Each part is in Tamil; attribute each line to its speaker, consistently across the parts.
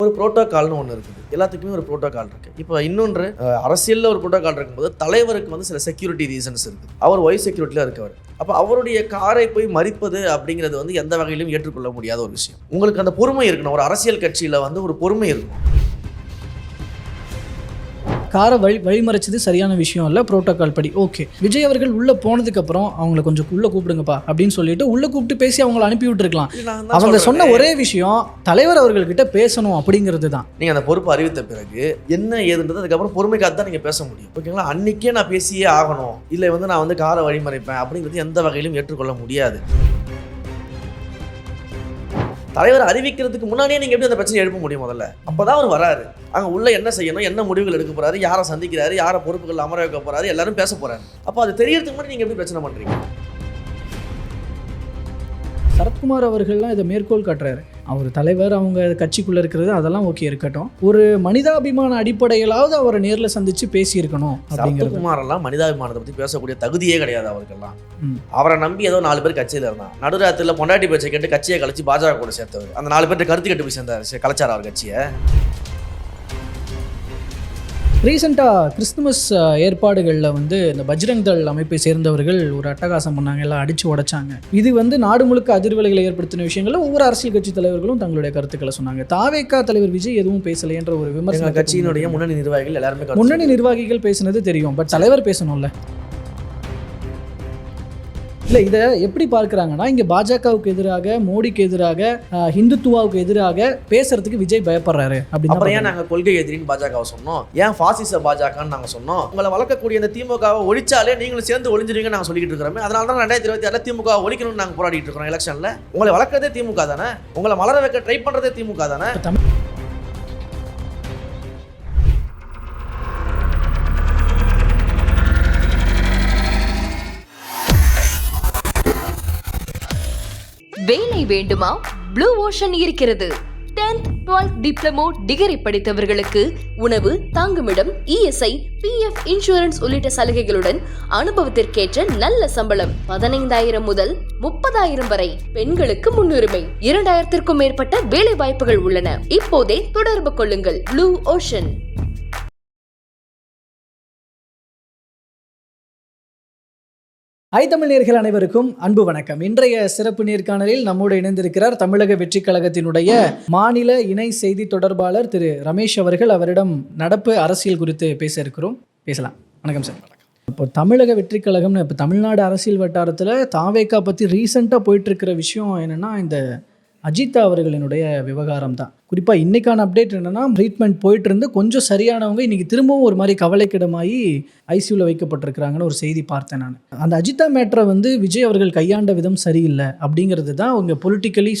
Speaker 1: ஒரு புரோட்டோகால்னு ஒன்று இருக்குது. எல்லாத்துக்குமே ஒரு புரோட்டோகால் இருக்குது. இப்போ இன்னொன்று அரசியலில் ஒரு புரோட்டோகால் இருக்கும்போது தலைவருக்கு வந்து சில செக்யூரிட்டி ரீசன்ஸ் இருக்குது. அவர் ஒய் செக்யூரிட்டியில் இருக்கவர். அப்போ அவருடைய காரை போய் மறிப்பது அப்படிங்கிறது வந்து எந்த வகையிலும் ஏற்றுக்கொள்ள முடியாத ஒரு விஷயம். உங்களுக்கு அந்த பொறுமை இருக்கணும். ஒரு அரசியல் கட்சியில் வந்து ஒரு பொறுமை இருக்கணும்.
Speaker 2: காரை வழிமறைச்சது சரியான விஷயம் இல்லை, புரோட்டோகால் படி. ஓகே, விஜய் அவர்கள் உள்ளே போனதுக்கப்புறம் அவங்கள கொஞ்சம் உள்ளே கூப்பிடுங்கப்பா அப்படின்னு சொல்லிட்டு உள்ளே கூப்பிட்டு பேசி அவங்கள அனுப்பி விட்டுருக்கலாம். அவங்க சொன்ன ஒரே விஷயம் தலைவர் அவர்கள்கிட்ட பேசணும் அப்படிங்கிறது தான்.
Speaker 1: நீங்கள் அந்த பொறுப்பு அறிவித்த பிறகு என்ன ஏதுன்றது அதுக்கப்புறம் பொறுமை காத்து தான் நீங்கள் பேச முடியும். ஓகேங்களா? அன்றைக்கே நான் பேசியே ஆகணும், இல்லை வந்து நான் வந்து காரை வழிமறைப்பேன் அப்படிங்கிறது எந்த வகையிலும் ஏற்றுக்கொள்ள முடியாது. தலைவர் அறிவிக்கிறதுக்கு முன்னாடியே நீங்கள் எப்படி அந்த பிரச்சனை எழுப்ப முடியும்? முதல்ல அப்போதான் அவர் வராரு. அங்கே உள்ள என்ன செய்யணும், என்ன முடிவுகள் எடுக்க போறாரு, யாரை சந்திக்கிறாரு, யாரை பொறுப்புகள் அமர வைக்க போறாரு, எல்லாரும் பேச போறாரு. அப்போ அது தெரியறதுக்கு முன்னாடி நீங்கள் எப்படி பிரச்சனை பண்றீங்க?
Speaker 2: சரத்குமார் அவர்கள்லாம் இதை மேற்கோள் காட்டுறாரு. அவர் தலைவர், அவங்க கட்சிக்குள்ளே இருக்கிறது அதெல்லாம் ஓகே இருக்கட்டும், ஒரு மனிதாபிமான அடிப்படையிலாவது அவரை நேரில் சந்தித்து பேசியிருக்கணும்.
Speaker 1: சரத்குமாரெல்லாம் மனிதாபிமானத்தை பற்றி பேசக்கூடிய தகுதியே கிடையாது அவருக்கெல்லாம். அவரை நம்பி ஏதோ 4 பேர் கட்சியில் இருந்தான். நடுராத்திரியில் பொண்டாட்டி பேச்சை கேட்டு கட்சியை கழிச்சு பாஜக கூட சேர்த்தவர். அந்த 4 பேர்ட்ட கருத்து கட்டு போய் சேர்ந்தார், கலைச்சார் அவர் கட்சியை.
Speaker 2: ரீசெண்டாக கிறிஸ்துமஸ் ஏற்பாடுகளில் வந்து இந்த பஜ்ரங் தள் அமைப்பை சேர்ந்தவர்கள் ஒரு அட்டகாசம் பண்ணாங்க, எல்லாம் அடித்து உடைச்சாங்க. இது வந்து நாடு முழுக்க அதிர்வலைகளை ஏற்படுத்தின விஷயங்களில் ஒவ்வொரு அரசியல் கட்சி தலைவர்களும் தங்களுடைய கருத்துக்களை சொன்னாங்க. தாவேகா தலைவர் விஜய் எதுவும் பேசலை என்ற ஒரு விமர்சனம்.
Speaker 1: கட்சியினுடைய முன்னணி நிர்வாகிகள் எல்லாருமே,
Speaker 2: முன்னணி நிர்வாகிகள் பேசினது தெரியும், பட் தலைவர் பேசணும்ல. இல்லை, இதை எப்படி பார்க்குறாங்கன்னா, இங்கே பாஜகவுக்கு எதிராக, மோடிக்கு எதிராக, ஹிந்துத்துவாவுக்கு எதிராக பேசுறதுக்கு விஜய் பயப்படுறாரு அப்படின்னு.
Speaker 1: அப்புறம் ஏன் நாங்கள் கொள்கை எதிரின்னு பாஜகவை சொன்னோம்? ஏன் பாசிச பாஜகன்னு நாங்கள் சொன்னோம்? உங்களை வளர்க்கக்கூடிய இந்த திமுகவை ஒழிச்சாலே நீங்களும் சேர்ந்து ஒழிஞ்சிருவீங்கன்னு நாங்கள் சொல்லிட்டு இருக்கிறோமே. அதனால தான் 2026 திமுக ஒழிக்கணும்னு நாங்கள் போராடிட்டு இருக்கிறோம் எலெக்ஷனில். உங்களை வளர்க்கறதே திமுக தானே, உங்களை மலர வைக்க ட்ரை பண்ணுறதே திமுக தானே.
Speaker 3: வேலை வேண்டுமா? ப்ளூ ஓஷன் இருக்கிறது. 10th 12th டிப்ளமோ டிகிரி படித்தவர்களுக்கு உணவு, தங்குமிடம், இஎஸ்ஐ, பிஎஃப், இன்சூரன்ஸ் உள்ளிட்ட சலுகைகளுடன் அனுபவத்திற்கேற்ற நல்ல சம்பளம் 15,000 முதல் 30,000 வரை. பெண்களுக்கு முன்னுரிமை. 2,000க்கும் மேற்பட்ட வேலை வாய்ப்புகள் உள்ளன. இப்போதே தொடர்பு கொள்ளுங்கள். Blue ocean.
Speaker 2: தமிழ் நேயர்கள் அனைவருக்கும் அன்பு வணக்கம். இன்றைய சிறப்பு நேர்காணலில் நம்மோடு இணைந்திருக்கிறார் தமிழக வெற்றி கழகத்தினுடைய மாநில இணை செய்தி தொடர்பாளர் திரு ரமேஷ் அவர்கள். அவரிடம் நடப்பு அரசியல் குறித்து பேச இருக்கிறோம். பேசலாம். வணக்கம் சார். இப்போ தமிழக வெற்றி கழகம்னு இப்போ தமிழ்நாடு அரசியல் வட்டாரத்தில் தாவேகா பற்றி ரீசெண்டாக போயிட்டுருக்கிற விஷயம் என்னென்னா, இந்த அஜிதா அவர்களினுடைய விவகாரம் தான். குறிப்பாக இன்றைக்கான அப்டேட் என்னென்னா, ட்ரீட்மெண்ட் போயிட்டு இருந்து கொஞ்சம் சரியானவங்க இன்றைக்கி திரும்பவும் ஒரு மாதிரி கவலைக்கிடமாகி ஐசியூவில் வைக்கப்பட்டிருக்கிறாங்கன்னு ஒரு செய்தி பார்த்தேன் நான். அந்த அஜிதா மேட்டரை வந்து விஜய் அவர்கள் கையாண்ட விதம் சரியில்லை அப்படிங்கிறது தான் அவங்க பொலிட்டிக்கலி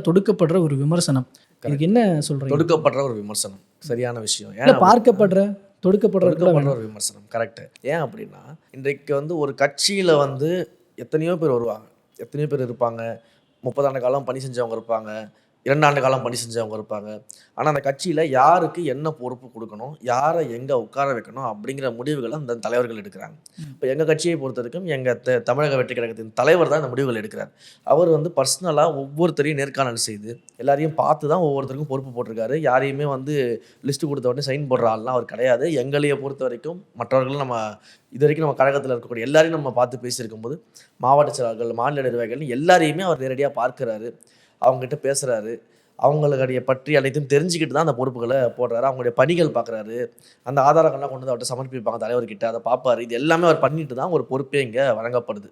Speaker 2: தொடுக்கப்படுற ஒரு விமர்சனம். இதுக்கு என்ன சொல்கிறீங்க?
Speaker 1: தொடுக்கப்படுற ஒரு விமர்சனம் சரியான விஷயம்.
Speaker 2: தொடுக்கப்படுற
Speaker 1: ஒரு விமர்சனம் கரெக்டு. ஏன் அப்படின்னா, இன்றைக்கு வந்து ஒரு கட்சியில் வந்து எத்தனையோ பேர் வருவாங்க, எத்தனையோ பேர் இருப்பாங்க. 30 ஆண்டு காலம் பணி செஞ்சவங்க இருப்பாங்க, 2 ஆண்டு காலம் பணி செஞ்சவங்க இருப்பாங்க. ஆனால் அந்த கட்சியில் யாருக்கு என்ன பொறுப்பு கொடுக்கணும், யாரை எங்கே உட்கார வைக்கணும் அப்படிங்கிற முடிவுகளை அந்த தலைவர்கள் எடுக்கிறாங்க. இப்போ எங்கள் கட்சியை பொறுத்த வரைக்கும் எங்கள் தமிழக வெற்றி கழகத்தின் தலைவர் தான் இந்த முடிவுகள் எடுக்கிறார். அவர் வந்து பர்சனலாக ஒவ்வொருத்தரையும் நேர்காணல் செய்து எல்லாரையும் பார்த்து தான் ஒவ்வொருத்தருக்கும் பொறுப்பு போட்டிருக்காரு. யாரையுமே வந்து லிஸ்ட்டு கொடுத்த உடனே சைன் போடுற ஆள்லாம் அவர் கிடையாது. எங்களையை பொறுத்த வரைக்கும் மற்றவர்களும் நம்ம இது வரைக்கும் நம்ம கழகத்தில் இருக்கக்கூடிய எல்லாரையும் நம்ம பார்த்து பேசியிருக்கும் போது மாவட்ட செயலாளர்கள், மாநில நிர்வாகிகள் எல்லாரையுமே அவர் நேரடியாக பார்க்குறாரு, அவங்ககிட்ட பேசுகிறாரு, அவங்களுடைய பற்றி அனைத்தும் தெரிஞ்சுக்கிட்டு தான் அந்த பொறுப்புகளை போடுறாரு. அவங்களுடைய பணிகள் பார்க்குறாரு, அந்த ஆதாரங்கள்லாம் கொண்டு வந்து அவர்கிட்ட சமர்ப்பிப்பாங்க தலைவர்கிட்ட, அதை பார்ப்பாரு. இது எல்லாமே அவர் பண்ணிட்டு தான் ஒரு பொறுப்பே இங்கே வழங்கப்படுது.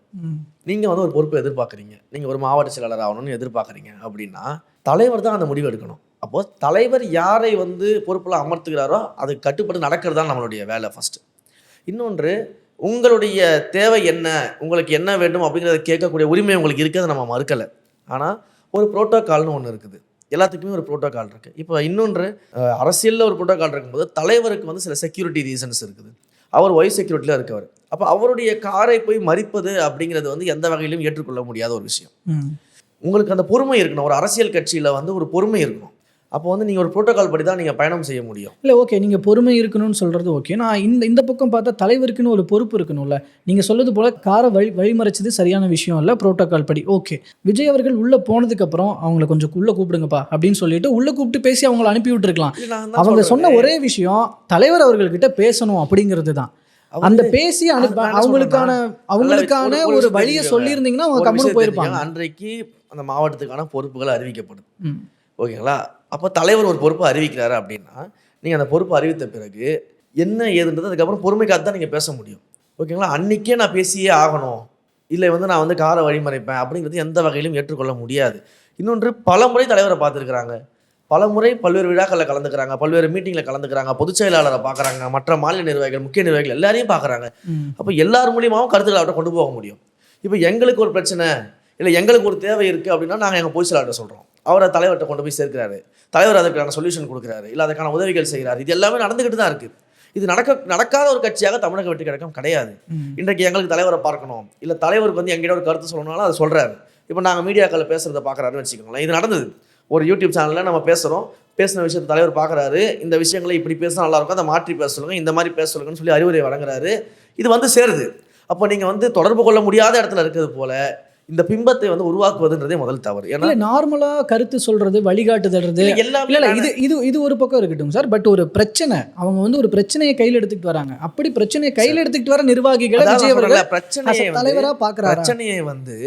Speaker 1: நீங்கள் வந்து ஒரு பொறுப்பை எதிர்பார்க்குறீங்க, நீங்கள் ஒரு மாவட்ட செயலாளர் ஆகணும்னு எதிர்பார்க்குறீங்க அப்படின்னா தலைவர் தான் அந்த முடிவு எடுக்கணும். அப்போது தலைவர் யாரை வந்து பொறுப்பில் அமர்த்துகிறாரோ அதுக்கு கட்டுப்பட்டு நடக்கிறது தான் நம்மளுடைய வேலை ஃபஸ்ட்டு. இன்னொன்று, உங்களுடைய தேவை என்ன, உங்களுக்கு என்ன வேண்டும் அப்படிங்கிறத கேட்கக்கூடிய உரிமை உங்களுக்கு இருக்கிறத நம்ம மறுக்கலை. ஆனால் ஒரு புரோட்டோகால்னு ஒன்று இருக்குது. எல்லாத்துக்குமே ஒரு புரோட்டோகால் இருக்குது. இப்போ இன்னொன்று, அரசியலில் ஒரு புரோட்டோகால் இருக்கும்போது தலைவருக்கு வந்து சில செக்யூரிட்டி ரீசன்ஸ் இருக்குது. அவர் ஒய் செக்யூரிட்டியில் இருக்கவர். அப்போ அவருடைய காரை போய் மறிப்பது அப்படிங்கிறது வந்து எந்த வகையிலும் ஏற்றுக்கொள்ள முடியாத ஒரு விஷயம். உங்களுக்கு அந்த பொறுமை இருக்கணும். ஒரு அரசியல் கட்சியில் வந்து ஒரு பொறுமை இருக்கணும். அப்போ வந்து நீங்கள் ஒரு புரோட்டோகால் படி தான் நீங்கள் பயணம் செய்ய முடியும்.
Speaker 2: இல்லை ஓகே, நீங்கள் பொறுமை இருக்கணும்னு சொல்கிறது ஓகே. நான் இந்த பக்கம் பார்த்தா தலைவருக்குன்னு ஒரு பொறுப்பு இருக்கணும்ல. நீங்கள் சொல்வது போல் காரை வழிமறைச்சது சரியான விஷயம் இல்லை, புரோட்டோகால் படி ஓகே. விஜய் அவர்கள் உள்ளே போனதுக்கப்புறம் அவங்கள கொஞ்சம் உள்ளே கூப்பிடுங்கப்பா அப்படின்னு சொல்லிட்டு உள்ளே கூப்பிட்டு பேசி அவங்கள அனுப்பி விட்டுருக்கலாம். அவங்க சொன்ன ஒரே விஷயம் தலைவர் அவர்கள்கிட்ட பேசணும் அப்படிங்கிறது தான். அந்த பேசி அவங்களுக்கான ஒரு வழியை சொல்லியிருந்தீங்கன்னா அவங்க கம்முன்னு போயிருப்பாங்க.
Speaker 1: அன்றைக்கு அந்த மாவட்டத்துக்கான பொறுப்புகள் அறிவிக்கப்படுது, ஓகேங்களா? அப்போ தலைவர் ஒரு பொறுப்பை அறிவிக்கிறாரு அப்படின்னா நீங்கள் அந்த பொறுப்பை அறிவித்த பிறகு என்ன ஏதுன்றது அதுக்கப்புறம் பொறுமைக்காக தான் நீங்கள் பேச முடியும், ஓகேங்களா? அன்றைக்கே நான் பேசியே ஆகணும், இல்லை வந்து நான் வந்து காரை வழிமறைப்பேன் அப்படிங்கிறது எந்த வகையிலும் ஏற்றுக்கொள்ள முடியாது. இன்னொன்று, பல முறை தலைவரை பார்த்துருக்குறாங்க, பல முறை பல்வேறு விழாக்களில் கலந்துக்கிறாங்க, பல்வேறு மீட்டிங்கில் கலந்துக்கிறாங்க, பொதுச் செயலாளரை பார்க்குறாங்க, மற்ற மாநில நிர்வாகிகள், முக்கிய நிர்வாகிகள் எல்லாரையும் பார்க்குறாங்க. அப்போ எல்லார் மூலியமாகவும் கருத்துக்களை அவர்கிட்ட கொண்டு போக முடியும். இப்போ எங்களுக்கு ஒரு பிரச்சனை இல்லை, எங்களுக்கு ஒரு தேவை இருக்குது அப்படின்னா நாங்கள் எங்கள் பொதுச் செயலாளர்கிட்ட சொல்கிறோம், அவரை தலைவர்கிட்ட கொண்டு போய் சேர்க்கிறாரு, தலைவர் அதுக்கான சொல்யூஷன் கொடுக்குறாரு, இல்லை அதுக்கான உதவிகள் செய்கிறாரு. இது எல்லாமே நடந்துக்கிட்டு தான் இருக்குது. இது நடக்காத ஒரு கட்சியாக தமிழக வெற்றி கழகம் கிடையாது. இன்றைக்கு எங்களுக்கு தலைவரை பார்க்கணும், இல்லை தலைவருக்கு வந்து எங்கிட்ட ஒரு கருத்து சொல்லணும்னாலும் அதை சொல்கிறாரு. இப்போ நாங்கள் மீடியாக்களில் பேசுகிறத பார்க்குறாருன்னு வச்சுக்கோங்களேன். இது நடந்தது. ஒரு யூடியூப் சேனலில் நம்ம பேசுகிறோம், பேசின விஷயத்தை தலைவர் பார்க்குறாரு, இந்த விஷயங்களை இப்படி பேசினா நல்லாயிருக்கும், அதை மாற்றி பேச சொல்லுங்கள், இந்த மாதிரி பேச சொல்லுங்கன்னு சொல்லி அறிவுரை வழங்குறாரு. இது வந்து சேருது. அப்போ நீங்கள் வந்து தொடர்பு கொள்ள முடியாத இடத்துல இருக்கிறது போல இந்த பிம்பத்தை வந்து உருவாக்குவதுன்றதே முதல் தவறு. ஏன்னா
Speaker 2: நார்மலாக கருத்து சொல்றது, வழிகாட்டுதல்றது எல்லாமே இது ஒரு பக்கம் இருக்கட்டும் சார். பட் ஒரு பிரச்சனை, அவங்க வந்து ஒரு பிரச்சனையை கையில் எடுத்துக்கிட்டு வராங்க. அப்படி பிரச்சனையை கையில் எடுத்துக்கிட்டு வர நிர்வாகிகளை விஜய் அவர்கள் தலைவரா பார்க்குறாங்க.
Speaker 1: பிரச்சனையை வந்து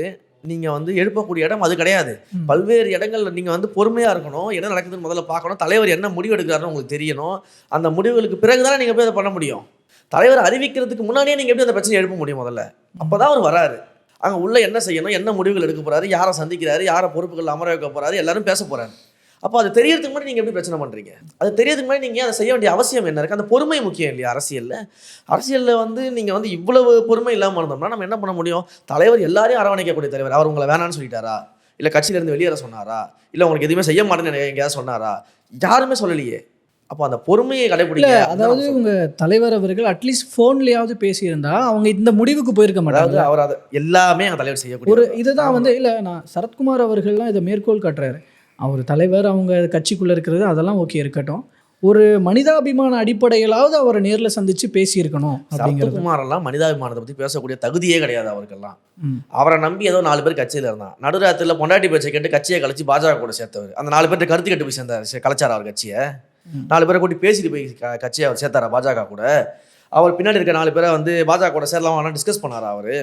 Speaker 1: நீங்க வந்து எழுப்பக்கூடிய இடம் அது கிடையாது. பல்வேறு இடங்கள்ல நீங்க வந்து பொறுமையா இருக்கணும், என்ன நடக்குதுன்னு முதல்ல பார்க்கணும், தலைவர் என்ன முடிவு எடுக்கிறாருன்னு உங்களுக்கு தெரியணும். அந்த முடிவுகளுக்கு பிறகுதானே நீங்க போய் அதை பண்ண முடியும். தலைவர் அறிவிக்கிறதுக்கு முன்னாடியே நீங்க எப்படி அந்த பிரச்சனையை எழுப்ப முடியும்? முதல்ல அப்பதான் அவர் வராரு. அங்கே உள்ள என்ன செய்யணும், என்ன முடிவுகள் எடுக்க போகிறாரு, யாரை சந்திக்கிறாரு, யாரை பொறுப்புகள் அமர வைக்க போகிறாரு, எல்லாரும் பேச போகிறாரு. அப்போ அது தெரியறதுக்கு முன்னாடி நீங்கள் எப்படி பிரச்சனை பண்ணுறீங்க? அது தெரியறதுக்கு முன்னாடி நீங்கள் அதை செய்ய வேண்டிய அவசியம் என்ன இருக்குது? அந்த பொறுமை முக்கியம் இல்லையா அரசியலில் வந்து நீங்கள் வந்து இவ்வளவு பொறுமை இல்லாமல் இருந்தோம்னா நம்ம என்ன பண்ண முடியும்? தலைவர் எல்லாரையும் அரவணைக்கக்கூடிய தலைவர். அவர் உங்களை வேணான்னு சொல்லிட்டாரா, இல்லை கட்சியிலேருந்து வெளியேற சொன்னாரா, இல்லை உங்களுக்கு எதுவுமே செய்ய மாட்டேன்னு எங்கேயாவது சொன்னாரா? யாருமே சொல்லலையே. அப்போ அந்த பொறுமையை கடைபிடிக்க,
Speaker 2: அதாவது உங்க தலைவர் அவர்கள் அட்லீஸ்ட் ஃபோன்லயாவது பேசியிருந்தா அவங்க இந்த முடிவுக்கு போயிருக்க மாட்டாங்க.
Speaker 1: அவர் அதை எல்லாமே எங்கள் தலைவர் செய்யக்கூடிய
Speaker 2: ஒரு இதுதான் வந்து இல்லை, நான் சரத்குமார் அவர்கள்லாம் இதை மேற்கோள் காட்டுறாரு. அவர் தலைவர் அவங்க கட்சிக்குள்ளே இருக்கிறது அதெல்லாம் ஓகே இருக்கட்டும், ஒரு மனிதாபிமான அடிப்படையிலாவது அவரை நேரில் சந்திச்சு பேசியிருக்கணும்.
Speaker 1: சரத்குமாரெல்லாம் மனிதாபிமானத்தை பற்றி பேசக்கூடிய தகுதியே கிடையாது அவருக்கெல்லாம். அவரை நம்பி ஏதோ 4 பேர் கட்சியில் இருந்தான். நடுராத்திரியில் பொண்டாட்டி பேச்சை கேட்டு கட்சியை கழிச்சு பாஜக கூட சேர்த்தவர். அந்த 4 பேர்ட்ட கருத்து கேட்டு போய் சேர்ந்தார், கலைச்சார் அவர் கட்சியை. 4 பேரை கூட்டி பேசிட்டு போய் கட்சியை அவர் சேர்த்தாரா பாஜக கூட? அவர் பின்னாடி இருக்க 4 பேரை வந்து பாஜக கூட சேரலாம் டிஸ்கஸ் பண்ணாரா அவர்?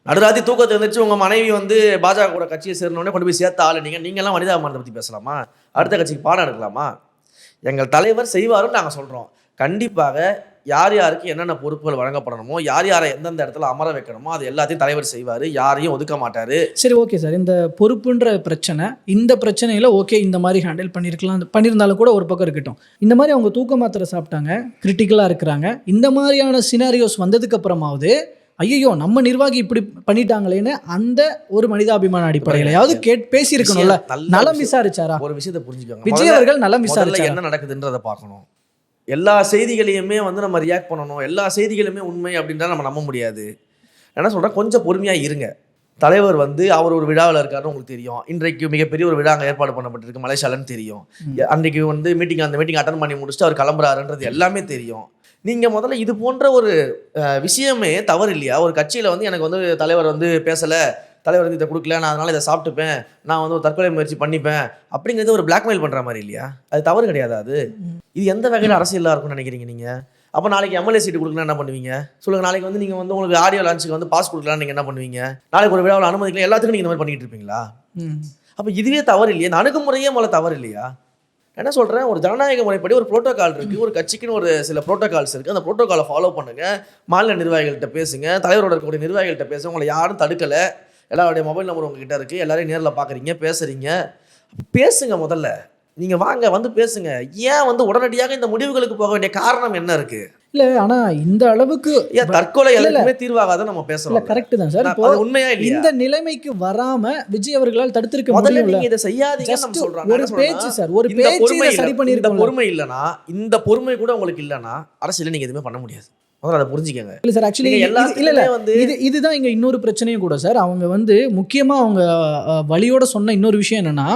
Speaker 1: நடுராத்தி தூக்கத்தை இருந்துச்சு உங்கள் மனைவி வந்து பாஜக கூட கட்சியை சேரணுன்னே கொண்டு போய் சேர்த்த ஆள் நீங்கள்லாம் மனிதாபிமானத்தை பற்றி பேசலாமா? அடுத்த கட்சிக்கு பாடம் எடுக்கலாமா? எங்கள் தலைவர் செய்வாருன்னு நாங்கள் சொல்கிறோம். கண்டிப்பாக யார் யாருக்கு என்னென்ன பொறுப்புகள் வழங்கப்படணுமோ, யார் யாரை எந்தெந்த இடத்துல அமர வைக்கணுமோ அது எல்லாத்தையும் தலைவர் செய்வார், யாரையும் ஒதுக்க மாட்டார்.
Speaker 2: சரி ஓகே சார், இந்த பொறுப்புன்ற பிரச்சனை, இந்த பிரச்சனையில் ஓகே இந்த மாதிரி ஹேண்டில் பண்ணியிருந்தாலும் கூட ஒரு பக்கம் இருக்கட்டும். இந்த மாதிரி அவங்க தூக்க மாத்திரை சாப்பிட்டாங்க, கிரிட்டிக்கலாக இருக்கிறாங்க, இந்த மாதிரியான சினாரியோஸ் வந்ததுக்கு அப்புறமாவது ஐயோ நம்ம நிர்வாகி இப்படி பண்ணிட்டாங்களேன்னு அந்த ஒரு மனிதாபிமான அடிப்படையிலையாவது பேசியிருக்கணும்ல. நலம் விசாரிச்சாரா?
Speaker 1: ஒரு விஷயத்தை புரிஞ்சுக்கோங்க,
Speaker 2: விஜய் அவர்கள் நலம் விசாரிச்சாரா?
Speaker 1: என்ன நடக்குதுன்றதை பார்க்கணும். எல்லா செய்திகளையுமே வந்து நம்ம ரியாக்ட் பண்ணணும், எல்லா செய்திகளுமே உண்மை அப்படின்றத நம்ம நம்ப முடியாது. என்ன சொல்கிறேன், கொஞ்சம் பொறுமையாக இருங்க. தலைவர் வந்து அவர் ஒரு விழாவில் இருக்காருன்னு உங்களுக்கு தெரியும். இன்றைக்கு மிகப்பெரிய ஒரு விழா அங்கே ஏற்பாடு பண்ணப்பட்டிருக்கு மலேசியாலன்னு தெரியும். அன்றைக்கு வந்து அந்த மீட்டிங் அட்டன் பண்ணி முடிச்சுட்டு அவர் கிளம்புறாருன்றது எல்லாமே தெரியும். நீங்கள் முதல்ல இது போன்ற ஒரு விஷயமே தவறு இல்லையா? ஒரு கட்சியில் வந்து எனக்கு வந்து தலைவர் வந்து பேசலை, தலைவர் வந்து இதை கொடுக்கல, நான் அதனால் இதை சாப்பிட்டுப்பேன், நான் வந்து ஒரு தற்கொலை முயற்சி பண்ணிப்பேன் அப்படிங்கிறது ஒரு பிளாக்மெயில் பண்ணுற மாதிரி இல்லையா? அது தவறு கிடையாது. அது இது எந்த வகையில் அரசியலாக இருக்கும்னு நினைக்கிறீங்க நீங்கள்? அப்போ நாளைக்கு எம்எல்ஏ சீட்டு கொடுக்கலாம் என்ன பண்ணுவீங்க சொல்லுங்கள்? நாளைக்கு வந்து நீங்கள் வந்து உங்களுக்கு ஆடியோ லான்ச்சுக்கு வந்து பாஸ் கொடுக்கலான்னு நீங்கள் என்ன பண்ணுவீங்க? நாளைக்கு ஒரு விழாவில் அனுமதிக்கலாம், எல்லாத்துக்கும் நீங்கள் இந்த மாதிரி பண்ணிட்டு இருப்பீங்களா? அப்போ இதுவே தவறு இல்லையா? இந்த அணுகுமுறையே முதல்ல தவறு இல்லையா? என்ன சொல்கிறேன், ஒரு ஜனநாயக முறைப்படி ஒரு புரோட்டோகால் இருக்குது, ஒரு கட்சிக்குன்னு ஒரு சில புரோட்டோகால்ஸ் இருக்குது. அந்த புரோட்டோகாலை ஃபாலோ பண்ணுங்கள், மாநில நிர்வாகிகள்கிட்ட பேசுங்க, தலைவரோட இருக்கக்கூடிய நிர்வாகிகள்கிட்ட பேசுங்க. உங்களை யாரும் தடுக்கலை, எல்லாருடைய மொபைல் நம்பர் உங்ககிட்ட இருக்குது, எல்லாரையும் நேரில் பார்க்குறீங்க, பேசுகிறீங்க, பேசுங்க. முதல்ல நீங்கள் வாங்க வந்து பேசுங்க. ஏன் வந்து உடனடியாக இந்த முடிவுகளுக்கு போக வேண்டிய காரணம் என்ன இருக்குது?
Speaker 2: இல்லை ஆனால் இந்த அளவுக்கு
Speaker 1: தற்கொலை எல்லாமே தீர்வாகாத நம்ம பேசலாம்.
Speaker 2: கரெக்ட் தான் சார்.
Speaker 1: உண்மையா இல்லையா?
Speaker 2: இந்த நிலைமைக்கு வராம விஜய் அவர்களால் தடுத்திருக்க முடியல.
Speaker 1: நீங்க இதை செய்யாதீங்கன்னு நம்ம சொல்றோம்.
Speaker 2: ஒரு பேச்சு சார், ஒரு பேச்சு சரி பண்ணிருக்கோம்.
Speaker 1: பொறுமை இல்லனா, இந்த பொறுமை கூட உங்களுக்கு இல்லனா அரசியல்ல நீங்க எதுவுமே பண்ண முடியாது. முதல்ல அதை புரிஞ்சுக்கங்க.
Speaker 2: இல்லை சார், ஆக்சுவலி இல்லை வந்து இதுதான் இங்கே இன்னொரு பிரச்சனையும் கூட சார். அவங்க வந்து முக்கியமாக அவங்க வழியோட சொன்ன இன்னொரு விஷயம் என்னன்னா,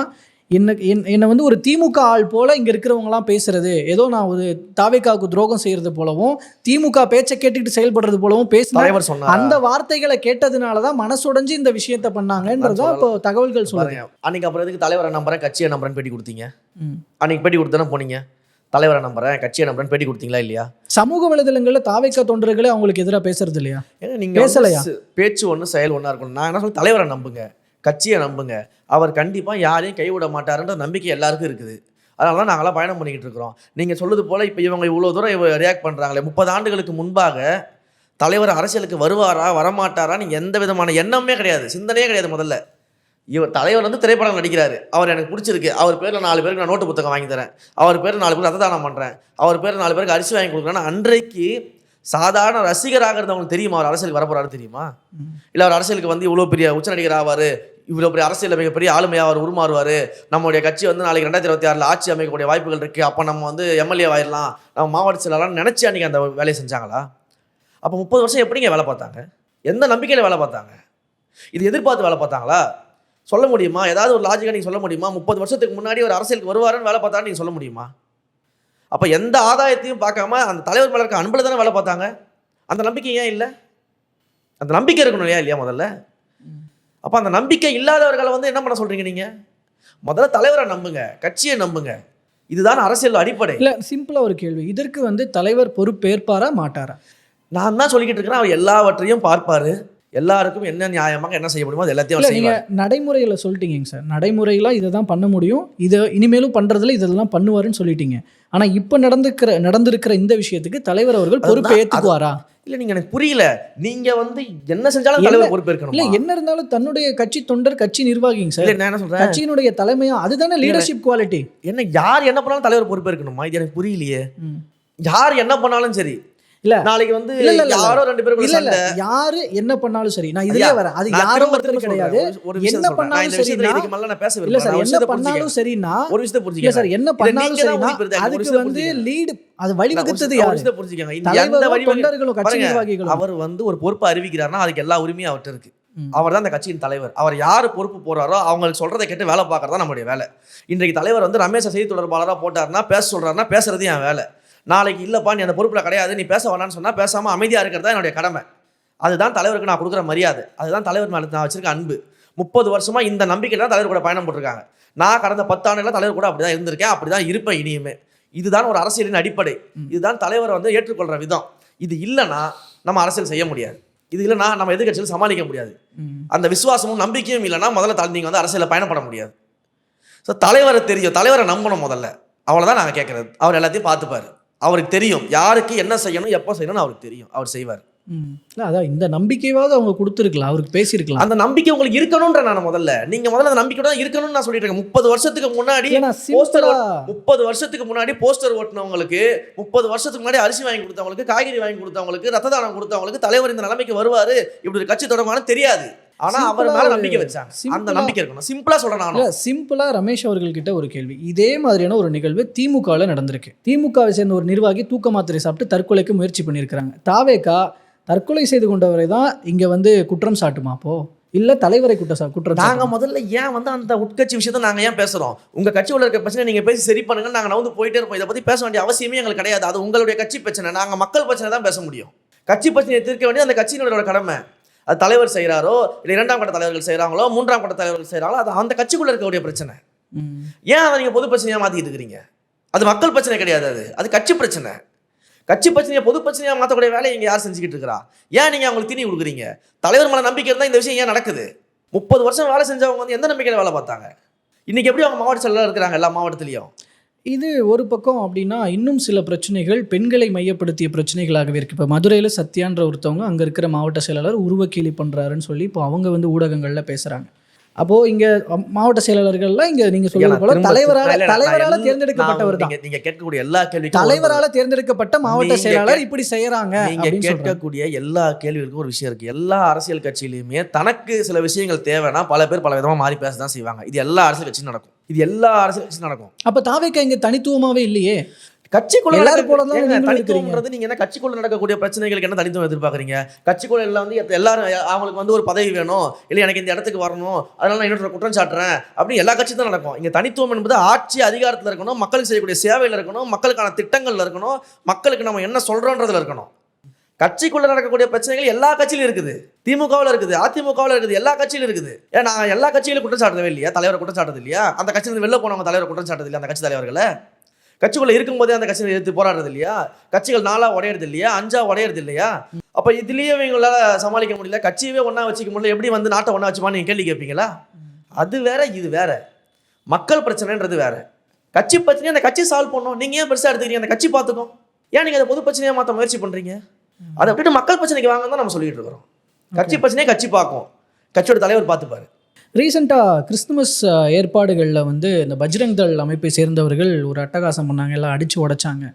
Speaker 2: என்னை வந்து ஒரு திமுக ஆள் போல இங்கே இருக்கிறவங்களாம் பேசுறது, ஏதோ நான் ஒரு தாவேக்காவுக்கு துரோகம் செய்கிறது போலவும் திமுக பேச்சை கேட்டுக்கிட்டு செயல்படுறது போலவும்
Speaker 1: தலைவர் சொன்னார்.
Speaker 2: அந்த வார்த்தைகளை கேட்டதுனால தான் மனசுடைஞ்சு இந்த விஷயத்த பண்ணாங்கன்றதான் இப்போ தகவல்கள் சொல்லுங்க.
Speaker 1: அன்னைக்கு அப்புறம் எதுக்கு தலைவரை நம்புறேன் கட்சியை நம்புறேன்னு பேட்டி கொடுத்தீங்க? அன்னைக்கு பேட்டி கொடுத்தானே போனீங்க. தலைவரை நம்புறேன் கட்சியை நம்புறேன்னு பேட்டி கொடுத்தீங்களா இல்லையா?
Speaker 2: சமூக வலைதளங்களில் தாவேக்கா தொண்டர்களே அவங்களுக்கு எதிராக பேசுறது இல்லையா?
Speaker 1: ஏன்னா நீங்க
Speaker 2: பேசலையா?
Speaker 1: பேச்சு ஒன்று செயல் ஒன்றா இருக்கணும். நான் என்ன சொல்ல, தலைவரை நம்புங்க, கட்சியை நம்புங்க, அவர் கண்டிப்பாக யாரையும் கைவிட மாட்டாருன்ற நம்பிக்கை எல்லாருக்கும் இருக்குது. அதனால தான் நாங்களாம் பயணம் பண்ணிக்கிட்டு இருக்கிறோம். நீங்கள் சொல்லுது போல் இப்போ இவங்க இவ்வளோ தூரம் ரியாக்ட் பண்ணுறாங்களே, 30 ஆண்டுகளுக்கு முன்பாக தலைவர் அரசியலுக்கு வருவாரா வரமாட்டாரான்னு எந்த விதமான எண்ணமே கிடையாது, சிந்தனையே கிடையாது. முதல்ல இவர் தலைவர் வந்து திரைப்படம் நடிக்கிறாரு, அவர் எனக்கு பிடிச்சிருக்கு, அவர் பேரில் 4 பேருக்கு நான் நோட்டு புத்தகம் வாங்கி தரேன், அவர் பேரில் 4 பேருக்கு ரத்த தானம் பண்ணுறேன், அவர் பேரில் 4 பேருக்கு அரிசி வாங்கி கொடுக்குறேன்னா அன்றைக்கு சாதாரண ரசிகராக இருந்தவங்களுக்கு தெரியுமா அவர் அரசியலுக்கு வரப்போறாரு தெரியுமா? இல்லை அவர் அரசியலுக்கு வந்து இவ்வளோ பெரிய உச்ச நடிகர் ஆவார், இவ்வளோ பெரிய அரசியல் மிகப்பெரிய ஆளுமையாக அவர் உருமாறுவார், நம்மளுடைய கட்சி வந்து நாளைக்கு 2026 ஆட்சி அமைக்கக்கூடிய வாய்ப்புகள் இருக்குது, அப்போ நம்ம வந்து எம்எல்ஏ ஆயிடலாம், நம்ம மாவட்ட செயலாளர்னு நினச்சி அன்றைக்கி அந்த வேலையை செஞ்சாங்களா? அப்போ 30 வருஷம் எப்படிங்க வேலை பார்த்தாங்க? எந்த நம்பிக்கையில் வேலை பார்த்தாங்க? இது எதிர்பார்த்து வேலை பார்த்தாங்களா? சொல்ல முடியுமா? ஏதாவது ஒரு லாஜிக்காக நீங்கள் சொல்ல முடியுமா? 30 வருஷத்துக்கு முன்னாடி ஒரு அரசியலுக்கு வருவாருன்னு வேலை பார்த்தான்னு நீங்கள் சொல்ல முடியுமா? அப்போ எந்த ஆதாயத்தையும் பார்க்காம அந்த தலைவர் மேலே இருக்க அன்பில் தானே வேலை பார்த்தாங்க. அந்த நம்பிக்கை ஏன் இல்லை? அந்த நம்பிக்கை இருக்கணும் ஏன் இல்லையா முதல்ல? அப்போ அந்த நம்பிக்கை இல்லாதவர்களை வந்து என்ன பண்ண சொல்கிறீங்க நீங்கள்? முதல்ல தலைவரை நம்புங்க, கட்சியை நம்புங்க, இதுதான் அரசியல் அடிப்படை.
Speaker 2: இல்லை, சிம்பிளாக ஒரு கேள்வி, இதற்கு வந்து தலைவர் பொறுப்பேற்பாரா மாட்டாரா?
Speaker 1: நான் தான் சொல்லிக்கிட்டு இருக்கிறேன், அவர் எல்லாவற்றையும் பார்ப்பார், எல்லாருக்கும் என்ன நியாயமாக என்ன செய்ய முடியுமோ அது எல்லாத்தையும்
Speaker 2: நீங்கள் நடைமுறையில் சொல்லிட்டீங்க சார், நடைமுறையில் இதை தான் பண்ண முடியும், இதை இனிமேலும் பண்ணுறதுல இதெல்லாம் பண்ணுவாருன்னு சொல்லிட்டீங்க. ஆனால் இப்போ நடந்திருக்கிற இந்த விஷயத்துக்கு தலைவர் அவர்கள் பொறுப்பை ஏற்றுக்குவாரா?
Speaker 1: இல்லை, நீங்கள் எனக்கு புரியல. நீங்கள் வந்து என்ன செஞ்சாலும் தலைவர் பொறுப்பேற்கணும்.
Speaker 2: இல்லை, என்ன இருந்தாலும் தன்னுடைய கட்சி தொண்டர், கட்சி நிர்வாகிங்க சார்.
Speaker 1: நான் என்ன சொல்கிறேன்,
Speaker 2: கட்சியினுடைய தலைமையா அதுதானே லீடர்ஷிப் குவாலிட்டி.
Speaker 1: என்ன யார் என்ன பண்ணாலும் தலைவர் பொறுப்பேற்கணுமா? இது எனக்கு புரியலையே. யார் என்ன பண்ணாலும் சரி, இல்ல நாளைக்கு வந்து யாரோ 2 பேரும் இல்ல
Speaker 2: யாரு என்ன பண்ணாலும் சரி, நான் இதுலயே வரேன், அது யாரோ ஒருத்தர் கிடையாது. என்ன பண்ணாலும் சரி, இதுக்கு மேல நான் பேச விரும்பல சார். என்ன பண்ணாலும் சரினா ஒரு விஷயத்தை புரிஞ்சுங்க சார், என்ன பண்ணாலும் சரினா அதுக்கு வந்து லீட் அது வழிவகுத்தது யார்? ஒரு விஷயத்தை புரிஞ்சுக்கங்க, இந்த எந்த வழி தொண்டர்களும் கட்சி நிர்வாகிகளும் அவர் வந்து ஒரு பொறுப்பு அறிவிக்கிறார்னா அதுக்கு எல்லா உரிமையும் அவர்ட்ட இருக்கு. அவர் தான் அந்த கட்சியின் தலைவர். அவர் யார் பொறுப்பு போறாரோ அவங்க சொல்றதை கேட்டு வேலை பார்க்கறதா நம்மளுடைய வேலை. இன்றைக்கு தலைவர் வந்து ரமேஷ் செய்தி தொடர்பாளராக போட்டாருன்னா பேச சொல்றாருன்னா பேசுறது என் வேலை. நாளைக்கு இல்லைப்பா நீ அந்த பொறுப்பில் கிடையாது, நீ பேச வேணான்னு சொன்னால் பேசாமல் அமைதியாக இருக்கிறது தான் என்னுடைய கடமை. அதுதான் தலைவருக்கு நான் கொடுக்குற மரியாதை, அதுதான் தலைவர் மேலே நான் வச்சிருக்க அன்பு. 30 வருஷமாக இந்த நம்பிக்கையில் தான் தலைவர் கூட பயணம் போட்டிருக்காங்க. நான் கடந்த 10 ஆண்டுகளாக தலைவர் கூட அப்படி தான் இருந்திருக்கேன், அப்படி தான் இருப்பேன் இனியுமே. இதுதான் ஒரு அரசியலின் அடிப்படை, இதுதான் தலைவர் வந்து ஏற்றுக்கொள்கிற விதம். இது இல்லைன்னா நம்ம அரசியல் செய்ய முடியாது, இது இல்லைன்னா நம்ம எதிர்கட்சியில் சமாளிக்க முடியாது. அந்த விசுவாசமும் நம்பிக்கையும் இல்லைன்னா முதல்ல நீங்கள் வந்து அரசியலில் பயணப்பட முடியாது. ஸோ தலைவரை தெரியும், தலைவரை நம்பணும் முதல்ல, அவ்வளோதான் நாங்கள் கேட்குறது. அவர் எல்லாத்தையும் பார்த்துப்பார், அவருக்கு தெரியும் யாருக்கு என்ன செய்யணும் எப்போ செய்யணும்னு அவருக்கு தெரியும், அவர் செய்வார். அதான் இந்த நம்பிக்கையாவது அவங்க கொடுத்துருக்கலாம், அவருக்கு பேசியிருக்கலாம்.
Speaker 1: அந்த நம்பிக்கை உங்களுக்கு இருக்கணும்ன்ற நான் முதல்ல அந்த நம்பிக்கையோட தான் இருக்கணும்னு நான் சொல்லிட்டு இருக்கேன். 30 வருஷத்துக்கு முன்னாடி 30 வருஷத்துக்கு முன்னாடி போஸ்டர் ஓட்டினவங்களுக்கு, 30 வருஷத்துக்கு முன்னாடி அரிசி வாங்கி கொடுத்தவங்களுக்கு, காய்கறி வாங்கி கொடுத்தவங்களுக்கு, ரத்த தானம் கொடுத்தவங்களுக்கு தலைவர் இந்த நிலைமைக்கு வருவாரு, இப்படி ஒரு கட்சி தொடர்பான தெரியாது. ஆனா அவர் மேல நம்பிக்கை வச்சாங்க, அந்த நம்பிக்கை இருக்கணும். சிம்பிளா சொல்றேன்,
Speaker 2: சிம்பிளா ரமேஷ் அவர்கள் கிட்ட ஒரு கேள்வி. இதே மாதிரியான ஒரு நிகழ்வு திமுகவில் நடந்திருக்கு. திமுகவை சேர்ந்த ஒரு நிர்வாகி தூக்க மாத்திரை சாப்பிட்டு தற்கொலைக்கு முயற்சி பண்ணியிருக்கிறாங்க. தாவேகா தற்கொலை செய்து கொண்டவரை தான் இங்க வந்து குற்றம் சாட்டுமா அப்போ, இல்ல தலைவரை குற்றம்?
Speaker 1: நாங்க முதல்ல ஏன் வந்து அந்த உட்கட்சி விஷயத்தை நாங்க ஏன் பேசுறோம்? உங்க கட்சியோட இருக்க பிரச்சனை நீங்க பேசி சரி பண்ணுங்க, நாங்க நவுந்து போயிட்டே இருப்போம். இதை பத்தி பேச வேண்டிய அவசியமே எங்களுக்கு கிடையாது. அது உங்களுடைய கட்சி பிரச்சனை, நாங்க மக்கள் பிரச்சனை தான் பேச முடியும். கட்சி பிரச்சனையை தீர்க்க வேண்டிய அந்த கட்சியினோட கடமை. அது தலைவர் செய்கிறாரோ இல்லை 2ஆம் கட்ட தலைவர்கள் செய்கிறாங்களோ 3ஆம் கட்ட தலைவர்கள் செய்கிறாங்களோ அது அந்த கட்சிக்குள்ளே இருக்கக்கூடிய பிரச்சனை. ஏன் அதை நீங்கள் பொது பிரச்சனையாக மாற்றிட்டு இருக்கிறீங்க? அது மக்கள் பிரச்சனை கிடையாது, அது கட்சி பிரச்சனை. கட்சி பிரச்சனையை பொது பிரச்சனையாக மாற்றக்கூடிய வேலையை இங்கே யார் செஞ்சுக்கிட்டு இருக்கிறா? ஏன் நீங்கள் அவங்களுக்கு தீனி கொடுக்குறீங்க? தலைவர் மேலே நம்பிக்கை இருந்தால் இந்த விஷயம் ஏன் நடக்குது? 30 வருஷம் வேலை செஞ்சவங்க வந்து எந்த நம்பிக்கையில் வேலை பார்த்தாங்க? இன்றைக்கி எப்படி அவங்க மாவட்ட செயலாளர் இருக்கிறாங்க எல்லா மாவட்டத்திலையும்?
Speaker 2: இது ஒரு பக்கம் அப்படின்னா, இன்னும் சில பிரச்சனைகள் பெண்களை மையப்படுத்திய பிரச்சனைகளாகவே இருக்குது. இப்போ மதுரையில் சத்யான்ற ஒருத்தவங்க அங்கே இருக்கிற மாவட்ட செயலாளர் உருவக்கேலி பண்ணுறாருன்னு சொல்லி இப்போ அவங்க வந்து ஊடகங்களில் பேசுகிறாங்க. அப்போது இங்கே மாவட்ட செயலாளர்கள்லாம் இங்கே நீங்கள் சொல்வது போல தலைவரால் தேர்ந்தெடுக்கப்பட்டவர் தான்.
Speaker 1: நீங்கள் கேட்கக்கூடிய எல்லா கேள்விக்கும்
Speaker 2: தலைவரால் தேர்ந்தெடுக்கப்பட்ட மாவட்ட செயலாளர் இப்படி செய்கிறாங்க.
Speaker 1: நீங்கள் கேட்கக்கூடிய எல்லா கேள்விகளுக்கும் ஒரு விஷயம் இருக்குது. எல்லா அரசியல் கட்சியிலையுமே தனக்கு சில விஷயங்கள் தேவைன்னா பல பேர் பல விதமாக மாறி பேச தான் செய்வாங்க. இது எல்லா அரசியல் கட்சியும் நடக்கும், இது எல்லா அரசியல் கட்சியும் நடக்கும்.
Speaker 2: அப்போ தாவேக்கா இங்கே தனித்துவமாகவே இல்லையே.
Speaker 1: கட்சிக்குள்ள
Speaker 2: எல்லாரும் போல தான்
Speaker 1: ஏங்க,
Speaker 2: நீங்களும்
Speaker 1: தனித்துவம்ன்றது நீங்க என்ன கட்சிக்குள்ள நடக்கக்கூடிய பிரச்சனைகளுக்கு என்ன தனித்துவம் எதிர்பார்க்குறீங்க? கட்சிக்குள்ள எல்லாம் வந்து எல்லாரும் அவங்களுக்கு வந்து ஒரு பதவி வேணும், இல்லை எனக்கு இந்த இடத்துக்கு வரணும், அதனால நான் இன்னொரு குற்றம் சாட்டுறேன் அப்படி எல்லா கட்சியும் தான் நடக்கும். இங்க தனித்துவம் என்பது ஆட்சி அதிகாரத்தில் இருக்கணும், மக்களுக்கு செய்யக்கூடிய சேவையில் இருக்கணும், மக்களுக்கான திட்டங்கள்ல இருக்கணும், மக்களுக்கு நம்ம என்ன சொல்றோன்றதுல இருக்கணும். கட்சிக்குள்ள நடக்கக்கூடிய பிரச்சனைகள் எல்லா கட்சியிலும் இருக்குது. திமுகவில் இருக்குது, அதிமுகவில் இருக்குது, எல்லா கட்சியிலும் இருக்குது. ஏன் நான் எல்லா கட்சியிலும் குற்றம் சாட்டவே இல்லையா? தலைவரை குற்றம் சாட்டது இல்லையா? அந்த கட்சியிலிருந்து வெளில போனவங்க தலைவரை குற்றம் சாட்டது இல்லையா? அந்த கட்சி தலைவர்களை கட்சிக்குள்ள இருக்கும்போதே அந்த கட்சியை எதிர்த்து போராடுறது இல்லையா? கட்சிகள் 4 உடையறது இல்லையா? 5 உடையறது இல்லையா? அப்ப இதுலயே இவங்களால சமாளிக்க முடியல, கட்சியவே ஒண்ணா வச்சுக்க முடியல, எப்படி வந்து நாட்டை ஒண்ணா வச்சுமான்னு நீங்க கேள்வி கேட்பீங்களா? அது வேற, இது வேற. மக்கள் பிரச்சனைன்றது வேற. கட்சி பிரச்சனையை அந்த கட்சி சால்வ் பண்ணும். நீங்க ஏன் பெருசா எடுத்துக்கிறீங்க? அந்த கட்சி பார்த்துக்கும். ஏன் நீங்க அதை பொது பிரச்சனையா மாற்ற முயற்சி பண்றீங்க? அதை விட்டுட்டு மக்கள் பிரச்சனைக்கு வாங்க தான் நம்ம சொல்லிட்டு இருக்கிறோம். கட்சி பிரச்சனையை கட்சி பார்க்கும், கட்சியோட தலைவர் பார்த்துப்பாரு.
Speaker 2: ரீசெண்டாக கிறிஸ்துமஸ் ஏற்பாடுகளில் வந்து இந்த பஜ்ரங் தள் அமைப்பை சேர்ந்தவர்கள் ஒரு அட்டகாசம் பண்ணாங்க, எல்லாம் அடித்து உடைச்சாங்க.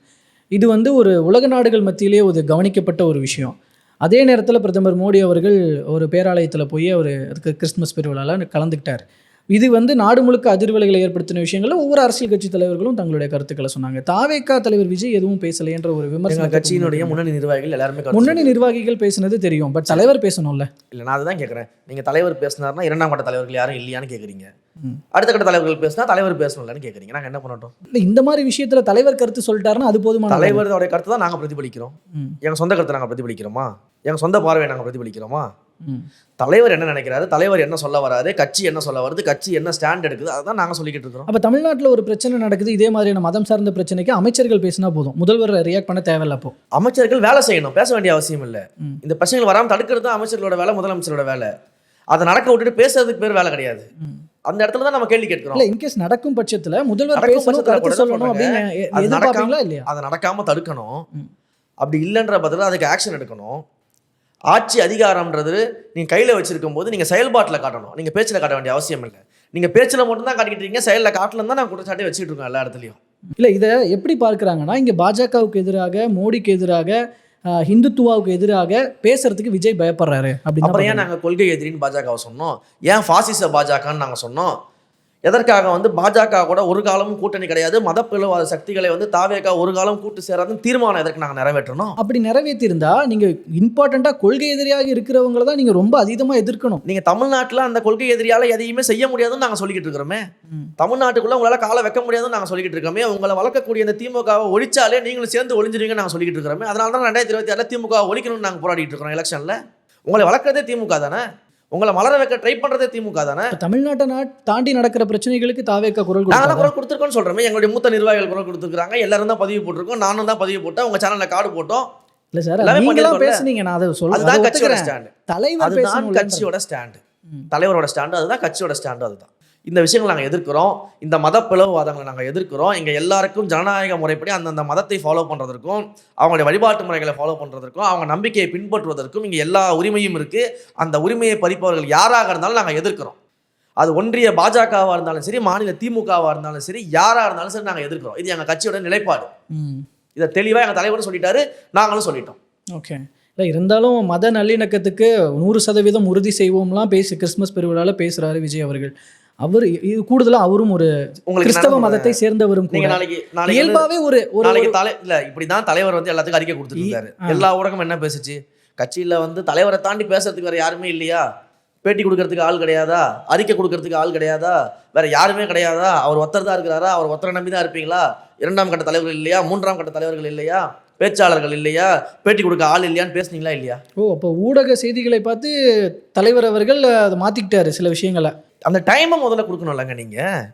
Speaker 2: இது வந்து ஒரு உலக நாடுகள் மத்தியிலே ஒரு கவனிக்கப்பட்ட ஒரு விஷயம். அதே நேரத்தில் பிரதமர் மோடி அவர்கள் ஒரு பேராலயத்தில் போய் அவர் அதுக்கு கிறிஸ்துமஸ் பெருவிழாவில் கலந்துக்கிட்டார். இது வந்து நாடு முழுக்க அதிர்வலைகளை ஏற்படுத்தின விஷயங்களில் ஒவ்வொரு அரசியல் கட்சி தலைவர்களும் தங்களுடைய கருத்துக்களை சொன்னாங்க. தாவேகா தலைவர் விஜய் எதுவும் பேசலை என்ற ஒரு விமர்சனம்.
Speaker 1: கட்சியினுடைய முன்னணி நிர்வாகிகள் எல்லாருமே
Speaker 2: முன்னணி நிர்வாகிகள் பேசுனது தெரியும், பட் தலைவர் பேசணும்ல.
Speaker 1: இல்லை, நான் அதுதான் கேட்குறேன். நீங்கள் தலைவர் பேசினார்னா 2ஆம் கட்ட தலைவர்கள் யாரும் இல்லையான்னு கேட்குறீங்க. அடுத்த கட்ட தலைவர்கள் பேசினா தலைவர் பேசணும்லன்னு கேட்குறீங்க. நாங்கள் என்ன பண்ணட்டும்?
Speaker 2: இல்லை, இந்த மாதிரி விஷயத்தில் தலைவர் கருத்து சொல்லிட்டாருன்னா அது போதுமான.
Speaker 1: தலைவருடைய கருத்து தான் நாங்கள் பிரதிபலிக்கிறோம். எங்கள் சொந்த கருத்தை நாங்கள் பிரதிபலிக்கிறோமா? எங்கள் சொந்த பார்வையை நாங்கள் பிரதிபலிக்கிறோமா? தலைவர் என்ன நினைக்கிறாரு, தலைவர் என்ன சொல்ல வராரு, கட்சி என்ன சொல்ல வருது, கட்சி என்ன ஸ்டாண்ட் எடுக்குது, அதுதான் நாங்கள் சொல்லிக்கிட்டு இருக்கிறோம்.
Speaker 2: அப்போ தமிழ்நாட்டில் ஒரு பிரச்சனை நடக்குது, இதே மாதிரியான மதம் சார்ந்த பிரச்சனைக்கு அமைச்சர்கள் பேசினா போதும், முதல்வர் ரியாக்ட் பண்ண தேவையில்லை. அப்போ அமைச்சர்கள்
Speaker 1: வேலை செய்யணும், பேச வேண்டிய அவசியம் இல்லை. இந்த பிரச்சனைகள் வராமல் தடுக்கிறது தான் அமைச்சர்களோட வேலை, முதலமைச்சரோட வேலை. அதை நடக்க விட்டுட்டு பேசுறதுக்கு பேர் வேலை கிடையாது. அந்த இடத்துல தான் நம்ம கேள்வி கேட்கிறோம்.
Speaker 2: இல்லை, இன்கேஸ் நடக்கும் பட்சத்தில் முதல்வர் சொல்லணும் அப்படின்னு எதிர்பார்ப்பீங்களா இல்லையா?
Speaker 1: அதை நடக்காமல் தடுக்கணும். அப்படி இல்லைன்ற பதில் அதுக்கு ஆக்ஷன் எடுக்கணும். ஆட்சி அதிகாரம்ன்றது நீங்கள் கையில் வச்சிருக்கும் போது நீங்கள் செயல்பாட்டில் காட்டணும். நீங்கள் பேச்சில் காட்ட வேண்டிய அவசியம் இல்லை. நீங்கள் பேச்சில் மட்டும் தான் காட்டிக்கிட்டு இருக்கீங்க, செயலில் காட்டலன்னு தான் நான் குற்றச்சாட்டே வச்சுட்டு இருக்கோம் எல்லா இடத்துலையும்.
Speaker 2: இல்லை, இதை எப்படி பார்க்குறாங்கன்னா, இங்கே பாஜகவுக்கு எதிராக, மோடிக்கு எதிராக, ஹிந்துத்துவாவுக்கு எதிராக பேசுறதுக்கு விஜய் பயப்படுறாரு அப்படின்னு.
Speaker 1: அப்புறம் ஏன் நாங்கள் கொள்கை எதிரின்னு பாஜகவை சொன்னோம்? ஏன் பாசிச பாஜகன்னு நாங்கள் சொன்னோம்? எதற்காக வந்து பாஜக கூட ஒரு காலமும் கூட்டணி கிடையாது, மதப்பிளவாத சக்திகளை வந்து தாவேகா ஒரு காலம் கூட்டு சேராதுன்னு தீர்மானம் எதற்கு நாங்கள் நிறைவேற்றணும்? அப்படி
Speaker 2: நிறைவேற்றிருந்தா நீங்கள் இம்பார்ட்டண்ட்டாக கொள்கை எதிரியாக இருக்கிறவங்கள தான் நீங்கள் ரொம்ப அதிகமாக எதிர்க்கணும்.
Speaker 1: நீங்கள் தமிழ்நாட்டில் அந்த கொள்கை எதிரியால் எதையுமே செய்ய முடியாதுன்னு நாங்கள் சொல்லிக்கிட்டு இருக்கிறோமே. தமிழ்நாட்டுக்குள்ள உங்களால் காலை வைக்க முடியாதுன்னு நாங்கள் சொல்லிக்கிட்டு இருக்கோமே. உங்களை வளர்க்கக்கூடிய இந்த திமுகவை ஒழிச்சாலே நீங்களும் சேர்ந்து ஒழிஞ்சிருவீங்கன்னு நாங்கள் சொல்லிக்கிட்டு இருக்கிறோமே. அதனால தான் 2026 திமுக ஒழிக்கணும்னு நாங்கள் போராடிட்டு இருக்கிறோம் எலெக்ஷனில். உங்களை வளர்க்குறதே திமுக தானே, உங்களை மலர வைக்க ட்ரை பண்றதே திமுக தானே.
Speaker 2: தமிழ்நாட்டை தாண்டி நடக்கிற பிரச்சனைகளுக்கு தாவேகா குரல்
Speaker 1: கொடுத்துருக்கோன்னு சொல்றேன். எங்களுடைய மூத்த நிர்வாகிகள் குரல் கொடுத்துருக்காங்க, எல்லாரும் தான் பதிவு போட்டிருக்கோம், நானும் தான் பதிவு போட்டேன், உங்க சேனல்ல கார்டு போட்டோம்.
Speaker 2: இல்ல சார், நீங்களாம் பேசுனீங்க, நான் அதை சொல்றேன்.
Speaker 1: அதுதான் கட்சியோட ஸ்டாண்ட்.
Speaker 2: தலைவர்
Speaker 1: அதுதான் கட்சியோட ஸ்டாண்ட், தலைவரோட ஸ்டாண்ட், அதுதான் கட்சியோட ஸ்டாண்ட். அதுதான் இந்த விஷயங்கள் நாங்கள் எதிர்க்கிறோம். இந்த மத பிளவுவாதங்களை நாங்கள் எதிர்க்கிறோம். இங்கே எல்லாருக்கும் ஜனநாயக முறைப்படி அந்தந்த மதத்தை ஃபாலோ பண்ணுறதுக்கும், அவங்களுடைய வழிபாட்டு முறைகளை ஃபாலோ பண்ணுறதுக்கும், அவங்க நம்பிக்கையை பின்பற்றுவதற்கும் இங்கே எல்லா உரிமையும் இருக்குது. அந்த உரிமையை பறிப்பவர்கள் யாராக இருந்தாலும் நாங்கள் எதிர்க்கிறோம். அது ஒன்றிய பாஜகவாக இருந்தாலும் சரி, மாநில திமுகவாக இருந்தாலும் சரி, யாராக இருந்தாலும் சரி நாங்கள் எதிர்க்கிறோம். இது எங்கள் கட்சியோட நிலைப்பாடு. இதை தெளிவாக எங்கள் தலைவரும் சொல்லிட்டாரு, நாங்களும் சொல்லிட்டோம்.
Speaker 2: ஓகே. இல்லை, இருந்தாலும் மத நல்லிணக்கத்துக்கு 100% உறுதி செய்வோம்லாம் கிறிஸ்துமஸ் பெருவிழாவில் பேசுகிறாரு விஜய் அவர்கள். அவர் இது கூடுதலாக அவரும் ஒரு கிறிஸ்தவ மதத்தை சேர்ந்தவரும். இயல்பாகவே ஒரு
Speaker 1: இல்லை, இப்படிதான் தலைவர் வந்து எல்லாத்துக்கும் அறிக்கை கொடுத்துருக்காரு. எல்லா ஊடகம் என்ன பேசுச்சு? கட்சியில் வந்து தலைவரை தாண்டி பேசுறதுக்கு வேற யாருமே இல்லையா? பேட்டி கொடுக்கறதுக்கு ஆள் கிடையாதா? அறிக்கை கொடுக்கறதுக்கு ஆள் கிடையாதா? வேற யாருமே கிடையாதா? அவர் ஒருத்தர் தான் இருக்கிறாரா? அவர் ஒருத்தரை நம்பி தான் இருப்பீங்களா? 2ஆம் கட்ட தலைவர்கள் இல்லையா? 3ஆம் கட்ட தலைவர்கள் இல்லையா? பேச்சாளர்கள் இல்லையா? பேட்டி கொடுக்க ஆள் இல்லையான்னு பேசுனீங்களா இல்லையா?
Speaker 2: அப்போ ஊடக செய்திகளை பார்த்து தலைவர் அவர்கள் அதை மாற்றிக்கிட்டாரு சில விஷயங்களை.
Speaker 1: அந்த டைமை முதல்ல கொடுக்கணும்லங்க. நீங்கள்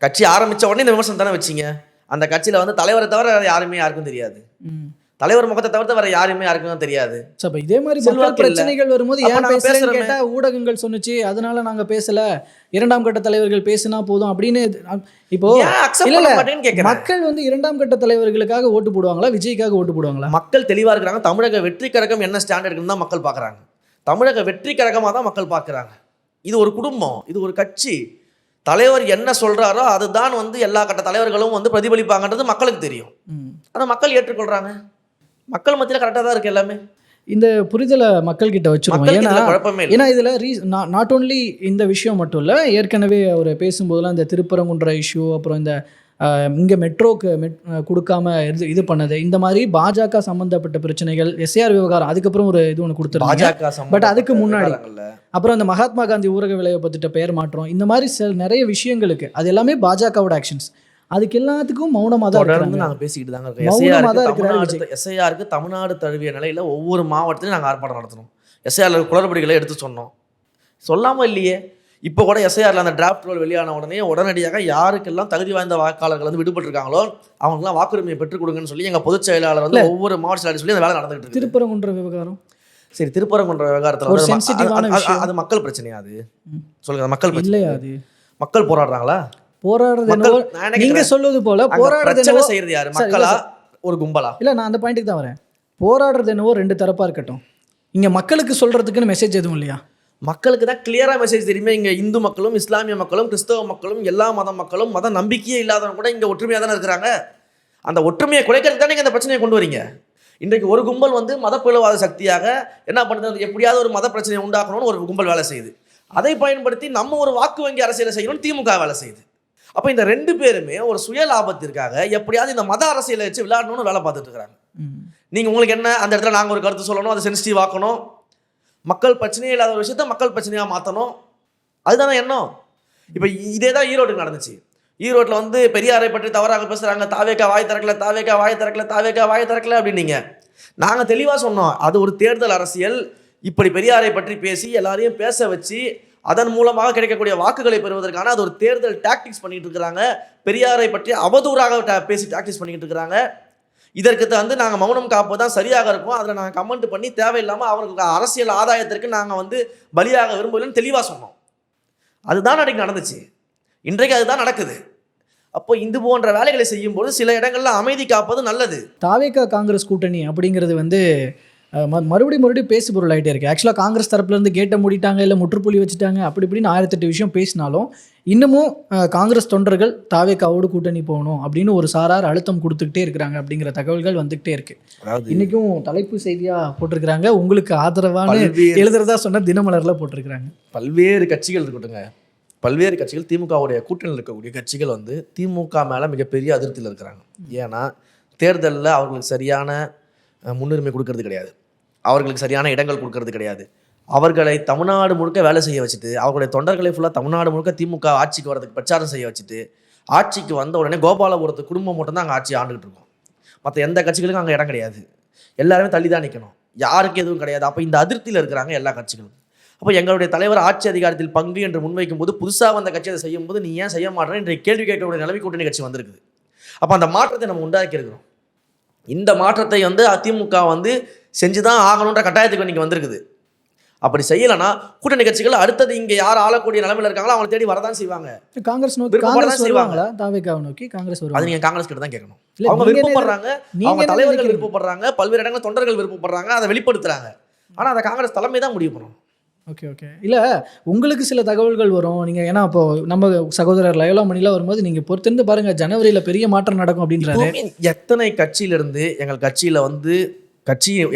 Speaker 1: கட்சி ஆரம்பித்த உடனே இந்த விமர்சனம் தானே வச்சிங்க. அந்த கட்சியில் வந்து தலைவரை தவிர யாருமே யாருக்கும் தெரியாது, தலைவர் முகத்தை தவிர்த்து வேற யாருமே யாருக்கும் தெரியாது.
Speaker 2: இதே மாதிரி பிரச்சனைகள் வரும்போது ஏன் பேசுறேன்னு கேட்டா ஊடகங்கள் சொன்னுச்சு, அதனால நாங்க பேசல, 2ஆம் கட்ட தலைவர்கள் பேசினா போதும் அப்படின்னு. இப்போ மக்கள் வந்து 2ஆம் கட்ட தலைவர்களுக்காக ஓட்டு போடுவாங்களா, விஜய்க்காக ஓட்டு போடுவாங்களா?
Speaker 1: மக்கள் தெளிவா இருக்கிறாங்க. தமிழக வெற்றி கழகம் என்ன ஸ்டாண்ட் எடுக்குன்னு தான் மக்கள் பார்க்குறாங்க. தமிழக வெற்றி கழகமாக தான் மக்கள் பார்க்குறாங்க. இது ஒரு குடும்பம், இது ஒரு கட்சி. தலைவர் என்ன சொல்றாரோ அதுதான் வந்து எல்லா கட்ட தலைவர்களும் வந்து பிரதிபலிப்பாங்கன்றது மக்களுக்கு தெரியும். ஆனால் மக்கள் ஏற்றுக்கொள்றாங்க. மக்கள் மத்தியில் கரெக்டாக தான் இருக்கு எல்லாமே.
Speaker 2: இந்த புரிதலை மக்கள்கிட்ட வச்சுருவோம். ஏன்னா இதில் நாட் ஓன்லி இந்த விஷயம் மட்டும் இல்லை, ஏற்கனவே அவர் பேசும்போதெல்லாம் இந்த திருப்பரங்குன்ற இஷ்யூ, அப்புறம் இந்த இங்கே மெட்ரோக்கு கொடுக்காம இது பண்ணது, இந்த மாதிரி பாஜக சம்மந்தப்பட்ட பிரச்சனைகள், எஸ்ஏஆர் விவகாரம், அதுக்கப்புறம் ஒரு இது ஒன்று கொடுத்துருந்தாங்க.
Speaker 1: பாஜக
Speaker 2: பட் அதுக்கு முன்னாடி
Speaker 1: விவகாரங்கள்ல
Speaker 2: அப்புறம் அந்த மகாத்மா காந்தி ஊரக விளையாட்டு திட்ட பெயர் மாற்றம், இந்த மாதிரி நிறைய விஷயங்களுக்கு அது எல்லாமே பாஜகவோட ஆக்ஷன்ஸ். அதுக்கு எல்லாத்துக்கும் மௌனமாக தான்
Speaker 1: தொடர்ந்து
Speaker 2: இருக்காங்க.
Speaker 1: நாங்கள் பேசிக்கிட்டு தாங்க இருக்கோம்.
Speaker 2: மௌனமா தான் இருக்கிறாரு விஜய்.
Speaker 1: எஸ்ஐஆருக்கு தமிழ்நாடு தழுவிய நிலையில் ஒவ்வொரு மாவட்டத்திலையும் நாங்கள் ஆர்ப்பாட்டம் நடத்தணும். எஸ்ஐஆர் குளறுபடிகளை எடுத்து சொன்னோம், சொல்லாமல் இல்லையே. இப்போ கூட எஸ்ஐஆரில் அந்த டிராஃப்ட் ரோல் வெளியான உடனே உடனடியாக யாருக்கெல்லாம் தகுதி வாய்ந்த வாக்காளர்கள் வந்து விடுபட்டிருக்காங்களோ அவங்களுக்குலாம் வாக்குரிமையை பெற்றுக் கொடுங்கன்னு சொல்லி எங்கள் பொதுச் செயலாளர் வந்து ஒவ்வொரு மாவட்ட செயலாளர் சொல்லி அந்த வேலை நடந்துகிட்டு இருக்கு.
Speaker 2: திருப்பரங்குன்ற விவகாரம்,
Speaker 1: சரி, திருப்பரங்குன்ற விவகாரத்தில்
Speaker 2: ஒரு சென்சிட்டிவான விஷயம்.
Speaker 1: அது மக்கள் பிரச்சனையா? அது சொல்லுங்க, மக்கள் பிரச்சனை
Speaker 2: இல்லையா? அது
Speaker 1: மக்கள் போராடுறாங்களா?
Speaker 2: போராடுறது என்னவோ நீங்க சொல்வது போல, போராடுறது
Speaker 1: பிரச்சனை செய்யறது யாரு? மக்களா ஒரு கும்பலா?
Speaker 2: இல்ல, நான் அந்த பாயிண்ட்டுக்கு தான் வரேன். போராடுறது என்னவோ ரெண்டு தரப்பா இருக்கட்டும், இங்க மக்களுக்கு சொல்றதுக்குன்னு மெசேஜ் எதுவும் இல்லையா?
Speaker 1: மக்களுக்கு தான் கிளியரா மெசேஜ் தெரியுமே. இங்க இந்து மக்களும் இஸ்லாமிய மக்களும் கிறிஸ்தவ மக்களும் எல்லா மத மக்களும் மத நம்பிக்கையே இல்லாதவங்க கூட இங்க ஒற்றுமையா தானே இருக்கிறாங்க. அந்த ஒற்றுமையை குறைக்கிறதுக்கு தானே இந்த பிரச்சனையை கொண்டு வரீங்க. இன்றைக்கு ஒரு கும்பல் வந்து மதப்பிளவாத சக்தியாக என்ன பண்ணுறது, எப்படியாவது ஒரு மத பிரச்சனையை உண்டாக்கணும்னு ஒரு கும்பல் வேலை செய்யுது. அதை பயன்படுத்தி நம்ம ஒரு வாக்கு வங்கி அரசியலை செய்யணும்னு திமுக வேலை செய்யுது. அப்போ இந்த ரெண்டு பேருமே ஒரு சுய லாபத்திற்காக எப்படியாவது இந்த மத அரசியலை வச்சு விளையாடணும்னு வேலை பார்த்துட்டு இருக்கிறாங்க. நீங்கள் உங்களுக்கு என்ன, அந்த இடத்துல நாங்கள் ஒரு கருத்து சொல்லணும், அதை சென்சிட்டிவ் ஆக்கணும், மக்கள் பிரச்சனையே இல்லாத ஒரு விஷயத்த மக்கள் பிரச்சனையாக மாற்றணும், அதுதானே எண்ணம். இப்போ இதே தான் ஈரோட்டுக்கு நடந்துச்சு. ஈரோட்டில் வந்து பெரியாரை பற்றி தவறாக பேசுகிறாங்க, தாவேக்கா வாய் திறக்கல, தாவேக்கா வாய் திறக்கல, தாவேக்கா வாய் திறக்கல அப்படின்னீங்க. நாங்கள் தெளிவாக சொன்னோம், அது ஒரு தேர்தல் அரசியல். இப்படி பெரியாரை பற்றி பேசி எல்லாரையும் பேச வச்சு அதன் மூலமாக கிடைக்கக்கூடிய வாக்குகளை பெறுவதற்கான அது ஒரு தேர்தல் டாக்டிக்ஸ் பண்ணிட்டு இருக்கிறாங்க. பெரியாரை பற்றி அவதூறாக பேசி டாக்டிக்ஸ் பண்ணிட்டு இருக்கிறாங்க. இதற்கு வந்து நாங்கள் மௌனம் காப்பது தான் சரியாக இருக்கும். அதில் நாங்கள் கமெண்ட் பண்ணி தேவையில்லாமல் அவருக்கு அரசியல் ஆதாயத்திற்கு நாங்கள் வந்து பலியாக விரும்பலன்னு தெளிவாக சொன்னோம். அதுதான் அன்றைக்கு நடந்துச்சு, இன்றைக்கு அதுதான் நடக்குது. அப்போ இது போன்ற வேலைகளை செய்யும்போது சில இடங்கள்ல அமைதி காப்பது நல்லது.
Speaker 2: தாவேக்கா காங்கிரஸ் கூட்டணி அப்படிங்கிறது வந்து மறுபடியும் பேசு பொருள் ஆகிட்டே இருக்குது. ஆக்சுவலாக காங்கிரஸ் தரப்புலேருந்து கேட்டை மூடிட்டாங்க, இல்லை முற்றுப்புள்ளி வச்சுட்டாங்க, அப்படி இப்படின்னு 1008 விஷயம் பேசினாலும் இன்னமும் காங்கிரஸ் தொண்டர்கள் தாவேக்காவோடு கூட்டணி போகணும் அப்படின்னு ஒரு சாரார் அழுத்தம் கொடுத்துக்கிட்டே இருக்கிறாங்க அப்படிங்கிற தகவல்கள் வந்துகிட்டே இருக்கு. இன்றைக்கும் தலைப்பு செய்தியாக போட்டிருக்கிறாங்க, உங்களுக்கு ஆதரவான எழுதுறதா சொன்ன தினமலரில் போட்டிருக்கிறாங்க.
Speaker 1: பல்வேறு கட்சிகள் இருக்கட்டுங்க, பல்வேறு கட்சிகள் திமுகவுடைய கூட்டணியில் இருக்கக்கூடிய கட்சிகள் வந்து திமுக மேலே மிகப்பெரிய அதிருப்தியில் இருக்கிறாங்க. ஏன்னா தேர்தலில் அவர்களுக்கு சரியான முன்னுரிமை கொடுக்கறது கிடையாது, அவர்களுக்கு சரியான இடங்கள் கொடுக்கறது கிடையாது. அவர்களை தமிழ்நாடு முழுக்க வேலை செய்ய வச்சுட்டு, அவர்களுடைய தொண்டர்களை ஃபுல்லாக தமிழ்நாடு முழுக்க திமுக ஆட்சிக்கு வரதுக்கு பிரச்சாரம் செய்ய வச்சுட்டு, ஆட்சிக்கு வந்த உடனே கோபாலபுரத்து குடும்பம் மட்டும் தான் அங்கே ஆட்சி ஆண்டுகிட்டு இருக்கோம். மற்ற எந்த கட்சிகளுக்கும் அங்கே இடம் கிடையாது, எல்லாருமே தள்ளி தான் நிற்கணும், யாருக்கு எதுவும் கிடையாது. அப்போ இந்த அதிருப்தியில் இருக்கிறாங்க எல்லா கட்சிகளும். அப்போ எங்களுடைய தலைவர் ஆட்சி அதிகாரத்தில் பங்கு என்று முன்வைக்கும் போது, புதுசாக வந்த கட்சி அதை செய்யும் போது நீ ஏன் செய்ய மாட்டேன்னு இன்றைய கேள்வி கேட்கக்கூடிய நிலைமை கூட்டணி கட்சி வந்திருக்குது. அப்போ அந்த மாற்றத்தை நம்ம உண்டாக்கி இருக்கிறோம். இந்த மாற்றத்தை வந்து அதிமுக வந்து செஞ்சுதான் ஆகணுன்ற கட்டாயத்துக்கு இன்னைக்கு வந்திருக்குது. அப்படி செய்யலைன்னா கூட்டணி கட்சிகள் அடுத்தது இங்க யார் ஆளக்கூடிய நிலைமையில இருக்காங்களோ அவங்களை தேடி வரதான் செய்வாங்க.
Speaker 2: காங்கிரஸ் நோக்கி காங்கிரஸ் வருவாங்களா? தாவேக்காவை நோக்கி காங்கிரஸ் வருவாங்க?
Speaker 1: அது நீங்க காங்கிரஸ் கிட்ட தான் கேட்கணும். அவங்க விருப்பப்படுறாங்க, அவங்க தலைவர்கள் விருப்பப்படுறாங்க, பல்வேறு இடங்களில் தொண்டர்கள் விருப்பப்படுறாங்க, அதை வெளிப்படுத்துறாங்க. ஆனா அதை காங்கிரஸ் தலைமை தான் முடிவு பண்ணணும்.
Speaker 2: Okay okay. இல்லை, உங்களுக்கு சில தகவல்கள் வரும் நீங்கள், ஏன்னா இப்போ நம்ம சகோதரர் லயோலா மணிலாம் வரும்போது நீங்கள் பொறுத்திருந்து பாருங்கள், ஜனவரியில் பெரிய மாற்றம் நடக்கும் அப்படின்றாரு.
Speaker 1: எத்தனை கட்சியிலிருந்து எங்கள் கட்சியில் வந்து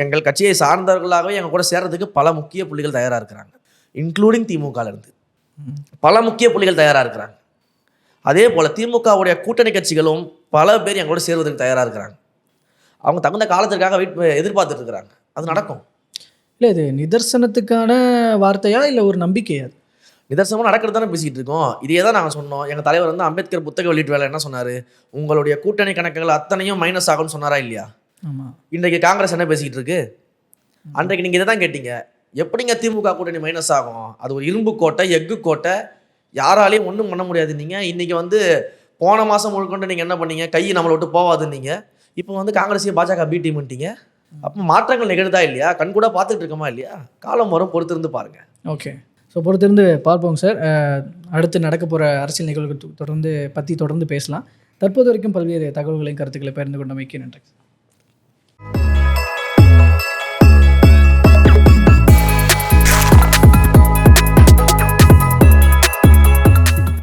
Speaker 1: எங்கள் கட்சியை சார்ந்தவர்களாகவே எங்கள் கூட சேர்றதுக்கு பல முக்கிய புள்ளிகள் தயாராக இருக்கிறாங்க, இன்க்ளூடிங் திமுகலேருந்து பல முக்கிய புள்ளிகள் தயாராக இருக்கிறாங்க. அதே போல் திமுகவுடைய கூட்டணி கட்சிகளும் பல பேர் எங்களோட சேர்வதற்கு தயாராக இருக்கிறாங்க. அவங்க தகுந்த காலத்திற்காக எதிர்பார்த்துட்டு இருக்கிறாங்க. அது நடக்கும்.
Speaker 2: இல்லை, இது நிதர்சனத்துக்கான வார்த்தையா இல்லை ஒரு நம்பிக்கையா?
Speaker 1: நிதர்சனமாக நடக்கிறது தானே பேசிக்கிட்டு இருக்கோம். இதே தான் நாங்கள் சொன்னோம். எங்கள் தலைவர் வந்து அம்பேத்கர் புத்தக வெளியீட்டு வேலை என்ன சொன்னார், உங்களுடைய கூட்டணி கணக்குகள் அத்தனையும் மைனஸ் ஆகும்னு சொன்னாரா இல்லையா?
Speaker 2: ஆமாம்.
Speaker 1: இன்றைக்கு காங்கிரஸ் என்ன பேசிக்கிட்டு இருக்கு? அன்றைக்கு நீங்கள் இதை தான் கேட்டீங்க, எப்படிங்க திமுக கூட்டணி மைனஸ் ஆகும், அது ஒரு இரும்பு கோட்டை, எஃகு கோட்டை, யாராலையும் ஒன்றும் பண்ண முடியாது. நீங்கள் இன்றைக்கி வந்து போன மாதம் முழுக்கொண்டு நீங்கள் என்ன பண்ணீங்க, கை நம்மளை விட்டு போவாதுன்னீங்க. இப்போ வந்து காங்கிரஸையும் பாஜக பி டீம்ட்டீங்க. அப்போ மாற்றங்கள் நிகழ்தா இல்லையா? கண்கூட பார்த்துட்டு இருக்கோமா இல்லையா? காலம் வரும், பொறுத்திருந்து பாருங்கள்.
Speaker 2: ஓகே, ஸோ பொறுத்திருந்து பார்ப்போம் சார். அடுத்து நடக்க போகிற அரசியல் நிகழ்வுகள் தொடர்ந்து பேசலாம். தற்போது வரைக்கும் பல்வேறு தகவல்களையும் கருத்துக்களை பகிர்ந்து கொண்டமைக்கு நன்றி.